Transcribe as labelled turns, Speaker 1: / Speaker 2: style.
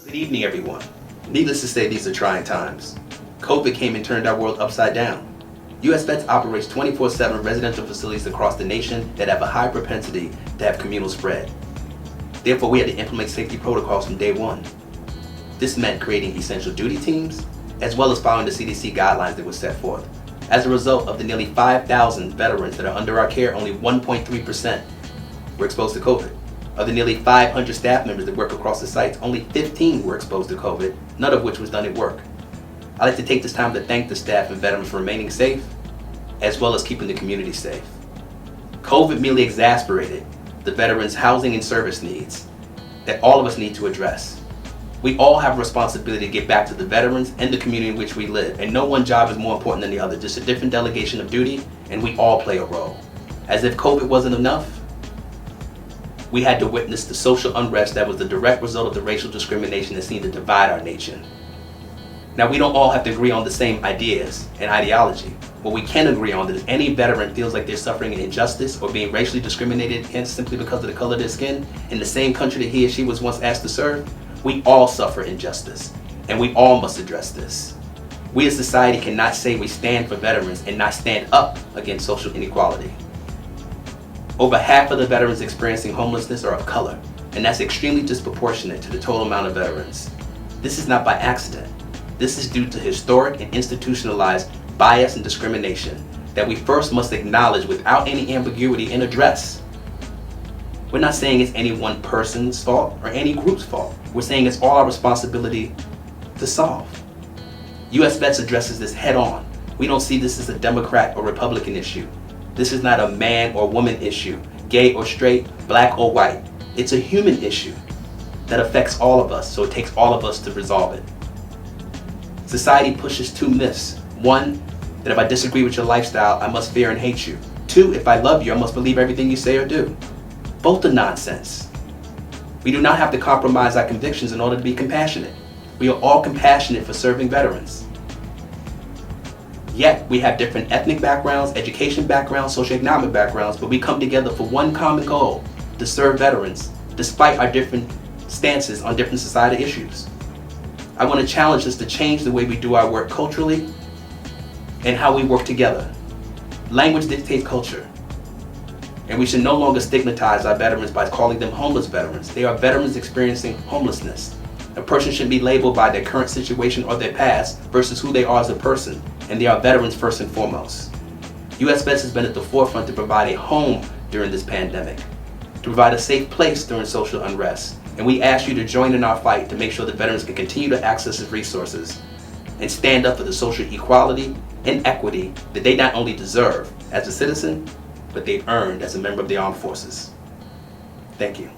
Speaker 1: Good evening, everyone. Needless to say, these are trying times. COVID came and turned our world upside down. U.S.VETS operates 24/7 residential facilities across the nation that have a high propensity to have communal spread. Therefore, we had to implement safety protocols from day one. This meant creating essential duty teams, as well as following the CDC guidelines that were set forth. As a result of the nearly 5,000 veterans that are under our care, only 1.3% were exposed to COVID. Of the nearly 500 staff members that work across the sites, only 15 were exposed to COVID, none of which was done at work. I'd like to take this time to thank the staff and veterans for remaining safe, as well as keeping the community safe. COVID merely exacerbated the veterans' housing and service needs that all of us need to address. We all have a responsibility to get back to the veterans and the community in which we live, and no one job is more important than the other, just a different delegation of duty, and we all play a role. As if COVID wasn't enough, we had to witness the social unrest that was the direct result of the racial discrimination that seemed to divide our nation. Now, we don't all have to agree on the same ideas and ideology. What we can agree on is if any veteran feels like they're suffering an injustice or being racially discriminated against simply because of the color of their skin in the same country that he or she was once asked to serve, we all suffer injustice, and we all must address this. We as a society cannot say we stand for veterans and not stand up against social inequality. Over half of the veterans experiencing homelessness are of color, and that's extremely disproportionate to the total amount of veterans. This is not by accident. This is due to historic and institutionalized bias and discrimination that we first must acknowledge without any ambiguity and address. We're not saying it's any one person's fault or any group's fault. We're saying it's all our responsibility to solve. U.S.VETS addresses this head on. We don't see this as a Democrat or Republican issue. This is not a man or woman issue, gay or straight, black or white. It's a human issue that affects all of us, so it takes all of us to resolve it. Society pushes two myths. One, that if I disagree with your lifestyle, I must fear and hate you. Two, if I love you, I must believe everything you say or do. Both are nonsense. We do not have to compromise our convictions in order to be compassionate. We are all compassionate for serving veterans. Yet, we have different ethnic backgrounds, education backgrounds, socioeconomic backgrounds, but we come together for one common goal, to serve veterans, despite our different stances on different societal issues. I want to challenge us to change the way we do our work culturally and how we work together. Language dictates culture, and we should no longer stigmatize our veterans by calling them homeless veterans. They are veterans experiencing homelessness. A person shouldn't be labeled by their current situation or their past versus who they are as a person, and they are veterans first and foremost. U.S.VETS has been at the forefront to provide a home during this pandemic, to provide a safe place during social unrest, and we ask you to join in our fight to make sure that veterans can continue to access these resources and stand up for the social equality and equity that they not only deserve as a citizen, but they've earned as a member of the armed forces. Thank you.